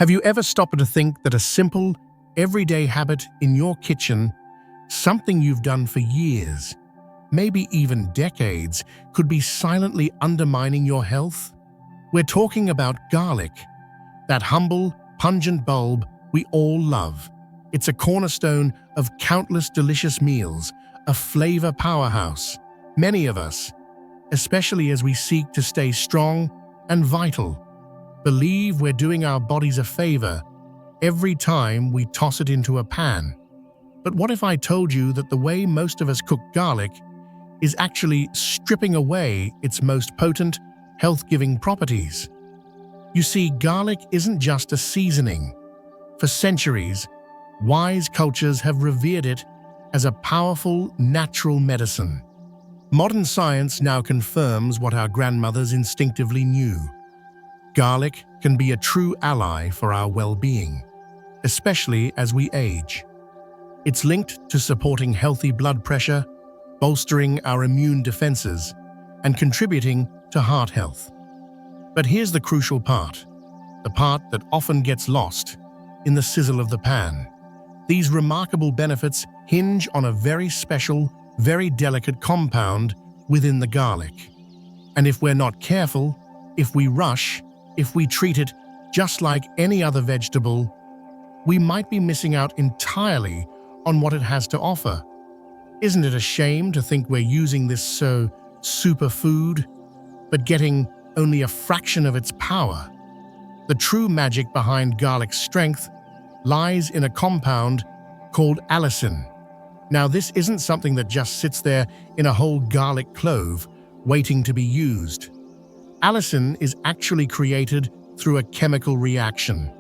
Have you ever stopped to think that a simple, everyday habit in your kitchen, something you've done for years, maybe even decades, could be silently undermining your health? We're talking about garlic, that humble, pungent bulb we all love. It's a cornerstone of countless delicious meals, a flavor powerhouse. Many of us, especially as we seek to stay strong and vital, believe we're doing our bodies a favor every time we toss it into a pan. But what if I told you that the way most of us cook garlic is actually stripping away its most potent, health-giving properties? You see, garlic isn't just a seasoning. For centuries, wise cultures have revered it as a powerful, natural medicine. Modern science now confirms what our grandmothers instinctively knew. Garlic can be a true ally for our well-being, especially as we age. It's linked to supporting healthy blood pressure, bolstering our immune defenses, and contributing to heart health. But here's the crucial part, the part that often gets lost in the sizzle of the pan. These remarkable benefits hinge on a very special, very delicate compound within the garlic. And if we're not careful, if we rush, if we treat it just like any other vegetable, we might be missing out entirely on what it has to offer. Isn't it a shame to think we're using this superfood, but getting only a fraction of its power? The true magic behind garlic's strength lies in a compound called allicin. Now, this isn't something that just sits there in a whole garlic clove, waiting to be used. Allicin is actually created through a chemical reaction.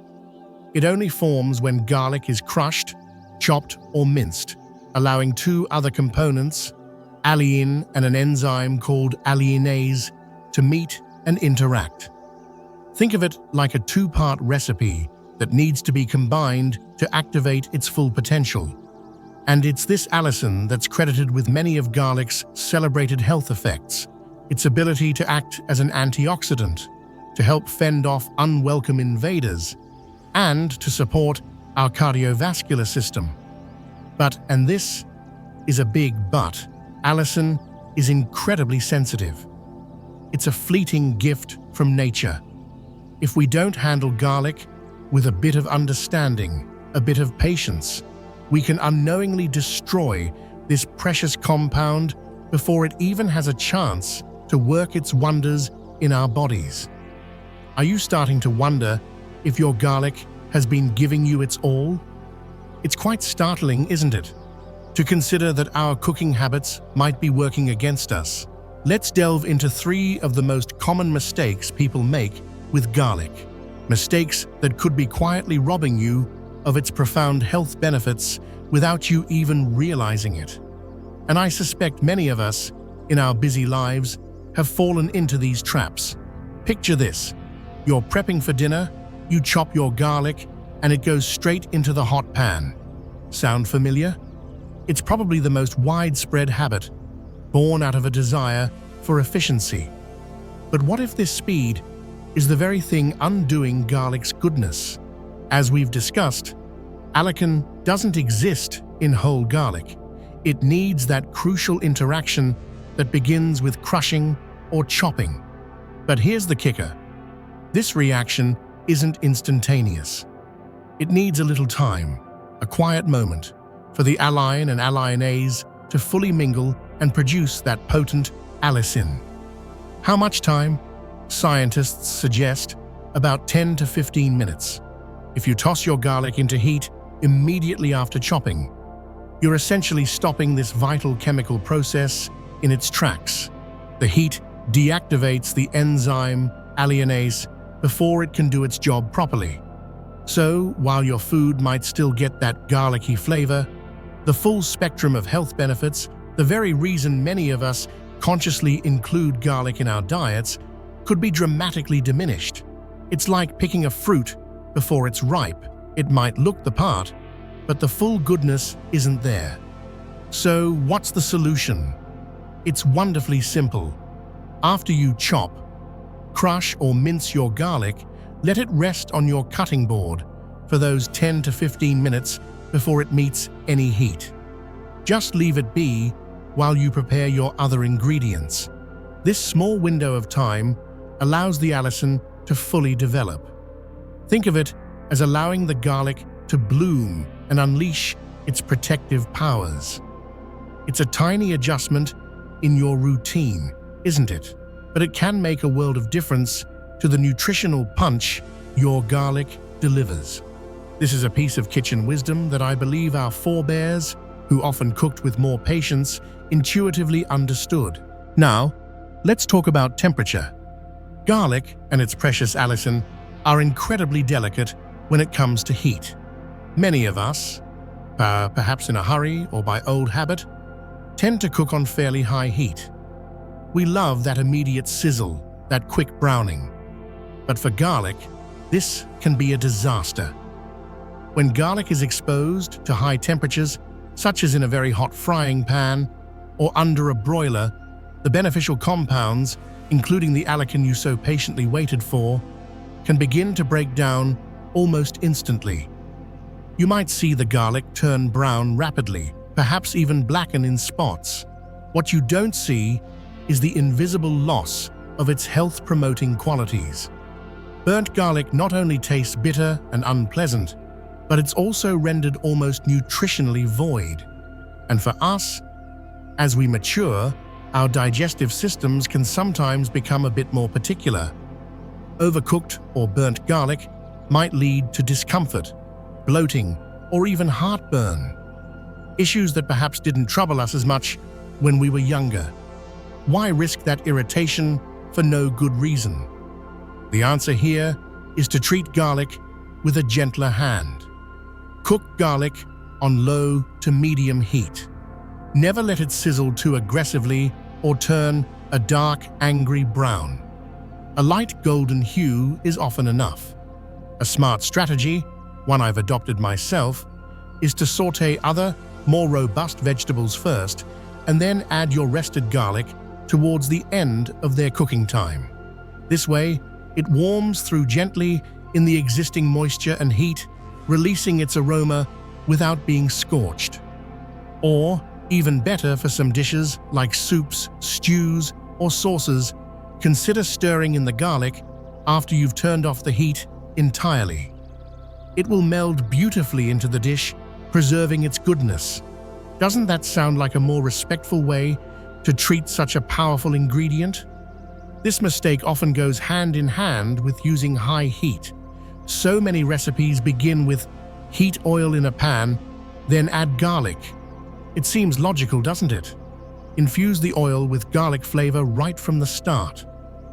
It only forms when garlic is crushed, chopped, or minced, allowing two other components, allicin and an enzyme called alliinase, to meet and interact. Think of it like a two-part recipe that needs to be combined to activate its full potential. And it's this allicin that's credited with many of garlic's celebrated health effects, its ability to act as an antioxidant, to help fend off unwelcome invaders, and to support our cardiovascular system. But, and this is a big but, allicin is incredibly sensitive. It's a fleeting gift from nature. If we don't handle garlic with a bit of understanding, a bit of patience, we can unknowingly destroy this precious compound before it even has a chance to work its wonders in our bodies. Are you starting to wonder if your garlic has been giving you its all? It's quite startling, isn't it, to consider that our cooking habits might be working against us. Let's delve into 3 of the most common mistakes people make with garlic. Mistakes that could be quietly robbing you of its profound health benefits without you even realizing it. And I suspect many of us, in our busy lives, have fallen into these traps. Picture this. You're prepping for dinner, you chop your garlic, and it goes straight into the hot pan. Sound familiar? It's probably the most widespread habit, born out of a desire for efficiency. But what if this speed is the very thing undoing garlic's goodness? As we've discussed, allicin doesn't exist in whole garlic. It needs that crucial interaction that begins with crushing or chopping. But here's the kicker. This reaction isn't instantaneous. It needs a little time, a quiet moment, for the allicin and alliinase to fully mingle and produce that potent allicin. How much time? Scientists suggest about 10 to 15 minutes. If you toss your garlic into heat immediately after chopping, you're essentially stopping this vital chemical process in its tracks. The heat deactivates the enzyme alliinase before it can do its job properly. So, while your food might still get that garlicky flavor, the full spectrum of health benefits, the very reason many of us consciously include garlic in our diets, could be dramatically diminished. It's like picking a fruit before it's ripe. It might look the part, but the full goodness isn't there. So, what's the solution? It's wonderfully simple. After you chop, crush or mince your garlic, Let it rest on your cutting board for those 10 to 15 minutes before it meets any heat. Just leave it be while you prepare your other ingredients. This small window of time allows the Allicin to fully develop. Think of it as allowing the garlic to bloom and unleash its protective powers. It's a tiny adjustment in your routine, isn't it? But it can make a world of difference to the nutritional punch your garlic delivers. This is a piece of kitchen wisdom that I believe our forebears, who often cooked with more patience, intuitively understood. Now, let's talk about temperature. Garlic and its precious allicin are incredibly delicate when it comes to heat. Many of us, perhaps in a hurry or by old habit, tend to cook on fairly high heat. We love that immediate sizzle, that quick browning. But for garlic, this can be a disaster. When garlic is exposed to high temperatures, such as in a very hot frying pan or under a broiler, the beneficial compounds, including the allicin you so patiently waited for, can begin to break down almost instantly. You might see the garlic turn brown rapidly, perhaps even blacken in spots. What you don't see is the invisible loss of its health-promoting qualities. Burnt garlic not only tastes bitter and unpleasant, but it's also rendered almost nutritionally void. And for us, as we mature, our digestive systems can sometimes become a bit more particular. Overcooked or burnt garlic might lead to discomfort, bloating, or even heartburn. Issues that perhaps didn't trouble us as much when we were younger. Why risk that irritation for no good reason? The answer here is to treat garlic with a gentler hand. Cook garlic on low to medium heat. Never let it sizzle too aggressively or turn a dark, angry brown. A light golden hue is often enough. A smart strategy, one I've adopted myself, is to saute other, more robust vegetables first and then add your rested garlic towards the end of their cooking time. This way, it warms through gently in the existing moisture and heat, releasing its aroma without being scorched. Or, even better for some dishes like soups, stews, or sauces, consider stirring in the garlic after you've turned off the heat entirely. It will meld beautifully into the dish, preserving its goodness. Doesn't that sound like a more respectful way to treat such a powerful ingredient? This mistake often goes hand in hand with using high heat. So many recipes begin with heat oil in a pan, then add garlic. It seems logical, doesn't it? Infuse the oil with garlic flavor right from the start.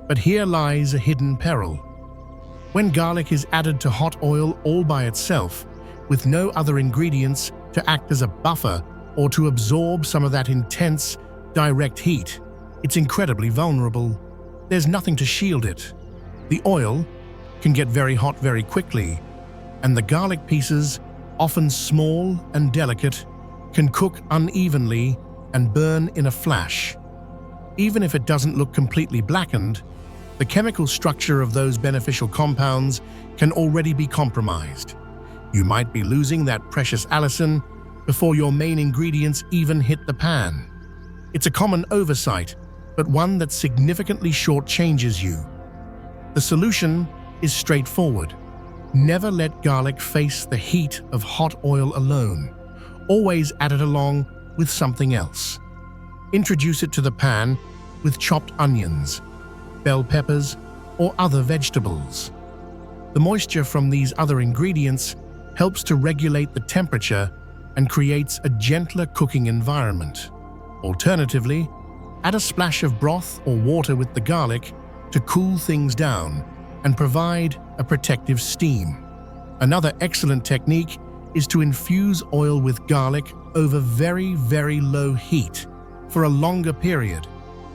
But here lies a hidden peril. When garlic is added to hot oil all by itself, with no other ingredients to act as a buffer or to absorb some of that intense, direct heat, it's incredibly vulnerable. There's nothing to shield it. The oil can get very hot very quickly, and the garlic pieces, often small and delicate, can cook unevenly and burn in a flash. Even if it doesn't look completely blackened, the chemical structure of those beneficial compounds can already be compromised. You might be losing that precious allicin before your main ingredients even hit the pan. It's a common oversight, but one that significantly shortchanges you. The solution is straightforward. Never let garlic face the heat of hot oil alone. Always add it along with something else. Introduce it to the pan with chopped onions, bell peppers, or other vegetables. The moisture from these other ingredients helps to regulate the temperature and creates a gentler cooking environment. Alternatively, add a splash of broth or water with the garlic to cool things down and provide a protective steam. Another excellent technique is to infuse oil with garlic over very, very low heat for a longer period.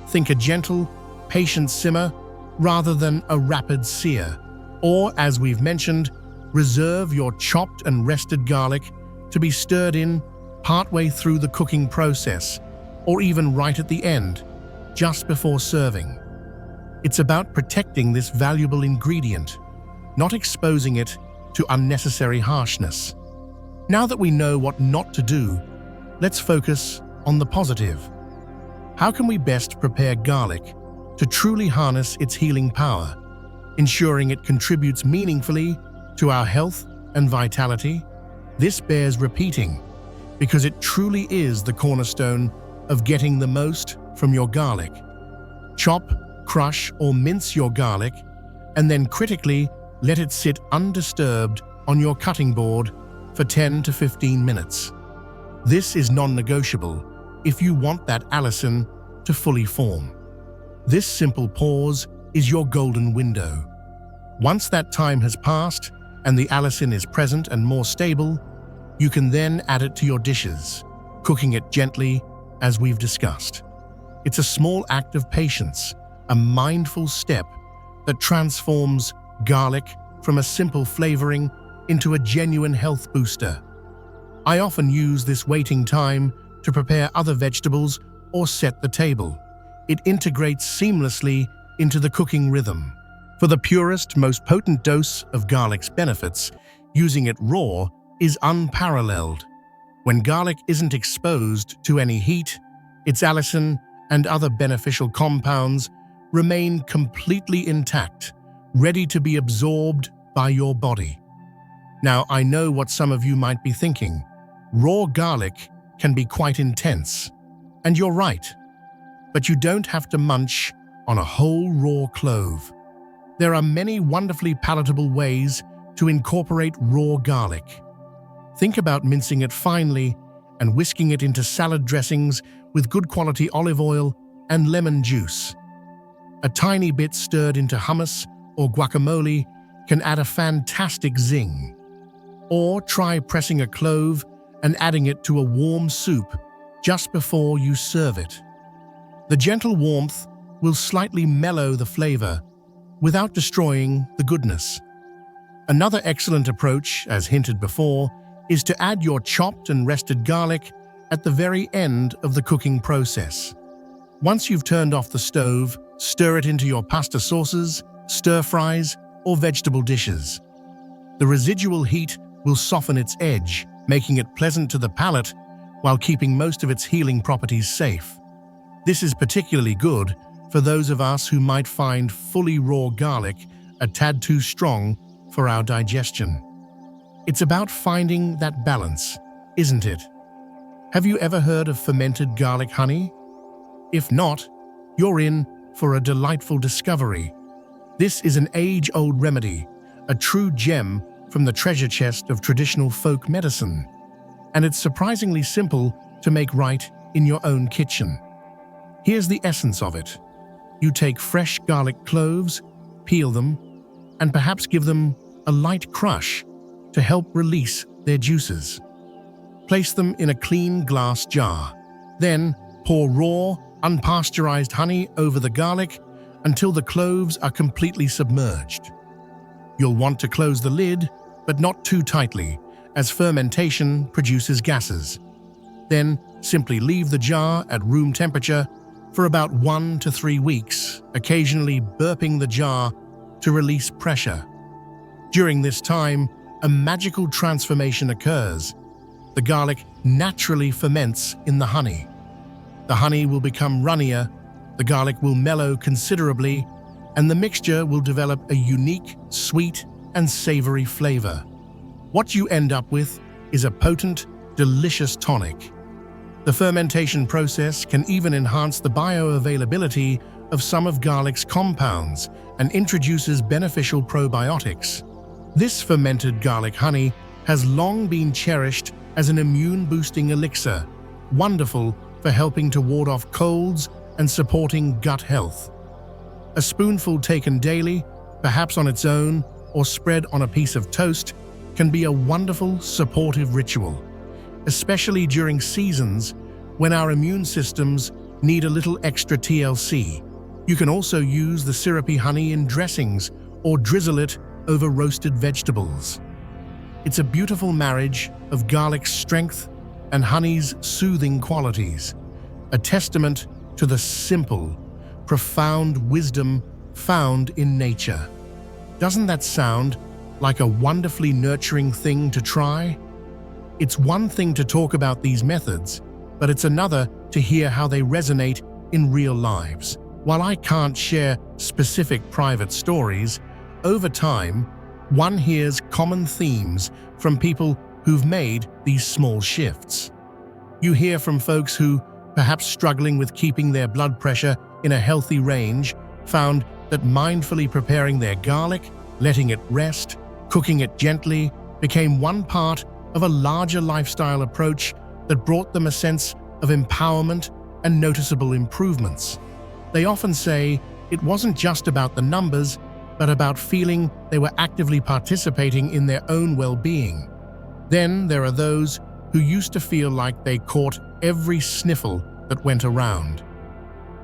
Think a gentle, patient simmer rather than a rapid sear. Or, as we've mentioned, reserve your chopped and rested garlic to be stirred in partway through the cooking process, or even right at the end, just before serving. It's about protecting this valuable ingredient. not exposing it to unnecessary harshness. Now that we know what not to do, let's focus on the positive. How can we best prepare garlic to truly harness its healing power, ensuring it contributes meaningfully to our health and vitality? This bears repeating, because it truly is the cornerstone of getting the most from your garlic. Chop, crush, or mince your garlic, and then critically let it sit undisturbed on your cutting board for 10 to 15 minutes. This is non-negotiable if you want that allicin to fully form. This simple pause is your golden window. Once that time has passed and the allicin is present and more stable, you can then add it to your dishes, cooking it gently as we've discussed. It's a small act of patience, a mindful step that transforms garlic from a simple flavoring into a genuine health booster. I often use this waiting time to prepare other vegetables or set the table. It integrates seamlessly into the cooking rhythm. For the purest, most potent dose of garlic's benefits, using it raw is unparalleled. When garlic isn't exposed to any heat, its allicin and other beneficial compounds remain completely intact, ready to be absorbed by your body. Now, I know what some of you might be thinking. Raw garlic can be quite intense. And you're right. But you don't have to munch on a whole raw clove. There are many wonderfully palatable ways to incorporate raw garlic. Think about mincing it finely and whisking it into salad dressings with good quality olive oil and lemon juice. A tiny bit stirred into hummus or guacamole can add a fantastic zing. Or try pressing a clove and adding it to a warm soup just before you serve it. The gentle warmth will slightly mellow the flavor without destroying the goodness. Another excellent approach, as hinted before, is to add your chopped and rested garlic at the very end of the cooking process. Once you've turned off the stove, stir it into your pasta sauces, stir-fries, or vegetable dishes. The residual heat will soften its edge, making it pleasant to the palate while keeping most of its healing properties safe. This is particularly good for those of us who might find fully raw garlic a tad too strong for our digestion. It's about finding that balance, isn't it? Have you ever heard of fermented garlic honey? If not, you're in for a delightful discovery. This is an age-old remedy, a true gem from the treasure chest of traditional folk medicine. And it's surprisingly simple to make right in your own kitchen. Here's the essence of it. You take fresh garlic cloves, peel them, and perhaps give them a light crush to help release their juices. Place them in a clean glass jar. Then pour raw, unpasteurized honey over the garlic until the cloves are completely submerged. You'll want to close the lid, but not too tightly, as fermentation produces gases. Then simply leave the jar at room temperature for about 1 to 3 weeks, occasionally burping the jar to release pressure. During this time, a magical transformation occurs. The garlic naturally ferments in the honey. The honey will become runnier, the garlic will mellow considerably, and the mixture will develop a unique, sweet, and savory flavor. What you end up with is a potent, delicious tonic. The fermentation process can even enhance the bioavailability of some of garlic's compounds and introduces beneficial probiotics. This fermented garlic honey has long been cherished as an immune-boosting elixir, wonderful for helping to ward off colds and supporting gut health. A spoonful taken daily, perhaps on its own or spread on a piece of toast, can be a wonderful, supportive ritual, especially during seasons when our immune systems need a little extra TLC. You can also use the syrupy honey in dressings or drizzle it over roasted vegetables. It's a beautiful marriage of garlic's strength and honey's soothing qualities, a testament to the simple, profound wisdom found in nature. Doesn't that sound like a wonderfully nurturing thing to try? It's one thing to talk about these methods, but it's another to hear how they resonate in real lives. While I can't share specific private stories, over time, one hears common themes from people who've made these small shifts. You hear from folks who, perhaps struggling with keeping their blood pressure in a healthy range, found that mindfully preparing their garlic, letting it rest, cooking it gently, became one part of a larger lifestyle approach that brought them a sense of empowerment and noticeable improvements. They often say it wasn't just about the numbers, but about feeling they were actively participating in their own well-being. Then there are those who used to feel like they caught every sniffle that went around.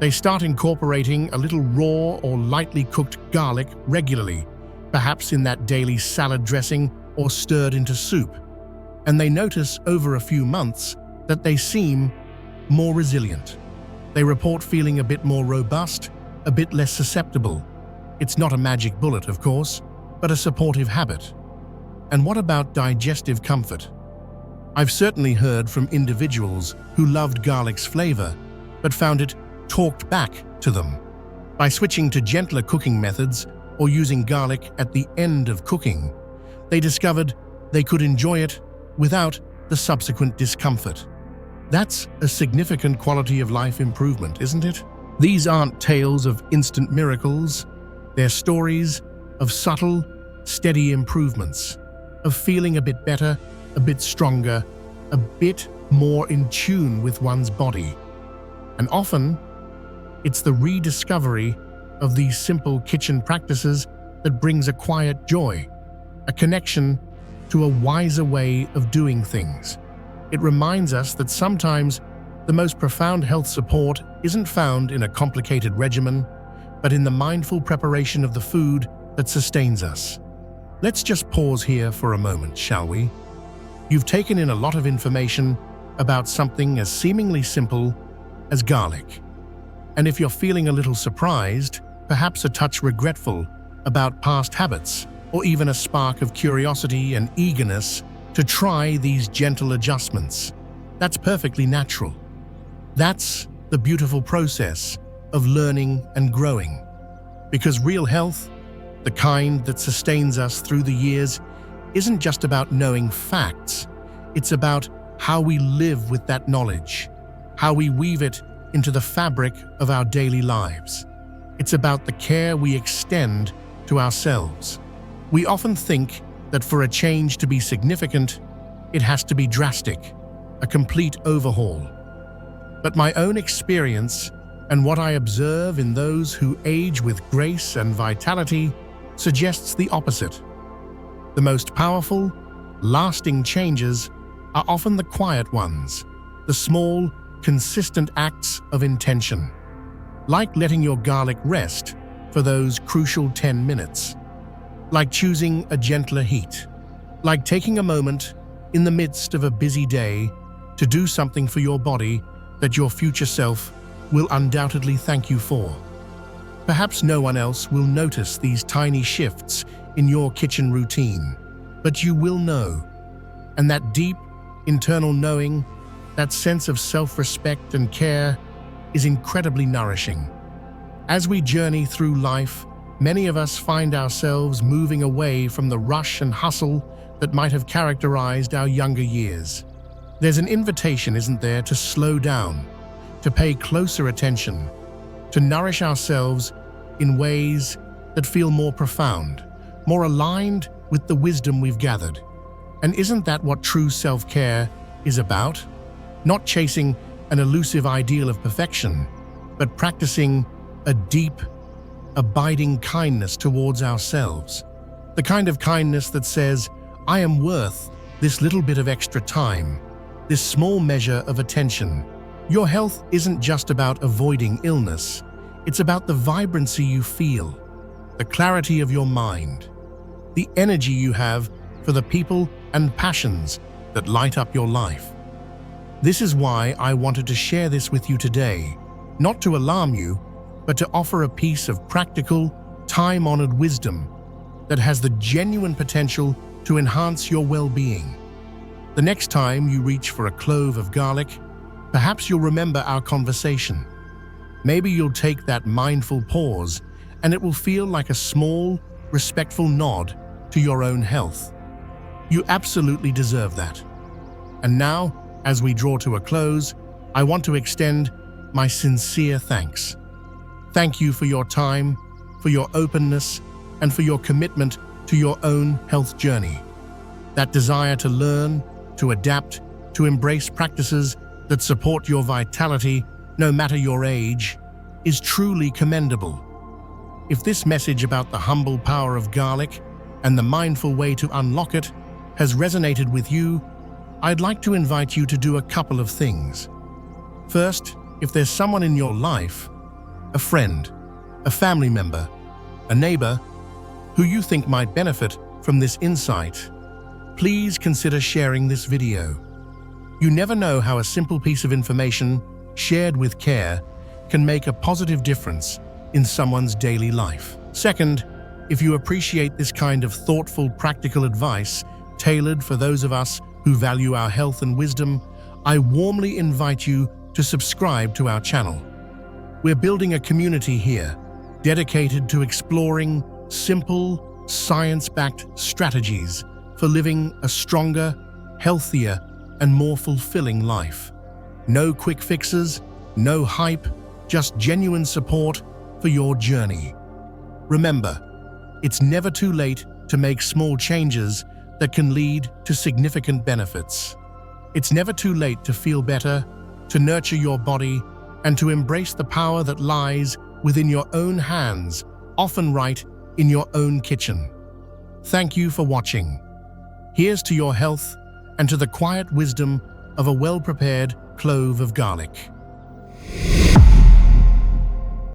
They start incorporating a little raw or lightly cooked garlic regularly, perhaps in that daily salad dressing or stirred into soup. And they notice over a few months that they seem more resilient. They report feeling a bit more robust, a bit less susceptible. It's not a magic bullet, of course, but a supportive habit. And what about digestive comfort? I've certainly heard from individuals who loved garlic's flavor, but found it talked back to them. By switching to gentler cooking methods or using garlic at the end of cooking, they discovered they could enjoy it without the subsequent discomfort. That's a significant quality of life improvement, isn't it? These aren't tales of instant miracles. They're stories of subtle, steady improvements, of feeling a bit better, a bit stronger, a bit more in tune with one's body. And often, it's the rediscovery of these simple kitchen practices that brings a quiet joy, a connection to a wiser way of doing things. It reminds us that sometimes the most profound health support isn't found in a complicated regimen, but in the mindful preparation of the food that sustains us. Let's just pause here for a moment, shall we? You've taken in a lot of information about something as seemingly simple as garlic. And if you're feeling a little surprised, perhaps a touch regretful about past habits, or even a spark of curiosity and eagerness to try these gentle adjustments, that's perfectly natural. That's the beautiful process of learning and growing. Because real health, the kind that sustains us through the years, isn't just about knowing facts. It's about how we live with that knowledge, how we weave it into the fabric of our daily lives. It's about the care we extend to ourselves. We often think that for a change to be significant, it has to be drastic, a complete overhaul. But my own experience and what I observe in those who age with grace and vitality suggests the opposite. The most powerful, lasting changes are often the quiet ones, the small, consistent acts of intention. Like letting your garlic rest for those crucial 10 minutes. Like choosing a gentler heat. Like taking a moment in the midst of a busy day to do something for your body that your future self will undoubtedly thank you for. Perhaps no one else will notice these tiny shifts in your kitchen routine, but you will know. And that deep, internal knowing, that sense of self-respect and care is incredibly nourishing. As we journey through life, many of us find ourselves moving away from the rush and hustle that might have characterized our younger years. There's an invitation, isn't there, to slow down, to pay closer attention, to nourish ourselves in ways that feel more profound, more aligned with the wisdom we've gathered. And isn't that what true self-care is about? Not chasing an elusive ideal of perfection, but practicing a deep, abiding kindness towards ourselves. The kind of kindness that says, I am worth this little bit of extra time, this small measure of attention. Your health isn't just about avoiding illness. It's about the vibrancy you feel, the clarity of your mind, the energy you have for the people and passions that light up your life. This is why I wanted to share this with you today, not to alarm you, but to offer a piece of practical, time-honored wisdom that has the genuine potential to enhance your well-being. The next time you reach for a clove of garlic, perhaps you'll remember our conversation. Maybe you'll take that mindful pause, and it will feel like a small, respectful nod to your own health. You absolutely deserve that. And now, as we draw to a close, I want to extend my sincere thanks. Thank you for your time, for your openness, and for your commitment to your own health journey. That desire to learn, to adapt, to embrace practices that support your vitality, no matter your age, is truly commendable. If this message about the humble power of garlic and the mindful way to unlock it has resonated with you, I'd like to invite you to do a couple of things. First, if there's someone in your life, a friend, a family member, a neighbor, who you think might benefit from this insight, please consider sharing this video. You never know how a simple piece of information, shared with care, can make a positive difference in someone's daily life. Second, if you appreciate this kind of thoughtful, practical advice tailored for those of us who value our health and wisdom, I warmly invite you to subscribe to our channel. We're building a community here dedicated to exploring simple, science-backed strategies for living a stronger, healthier, and more fulfilling life. No quick fixes, no hype, just genuine support for your journey. Remember, it's never too late to make small changes that can lead to significant benefits. It's never too late to feel better, to nurture your body, and to embrace the power that lies within your own hands, often right in your own kitchen. Thank you for watching. Here's to your health and to the quiet wisdom of a well-prepared clove of garlic.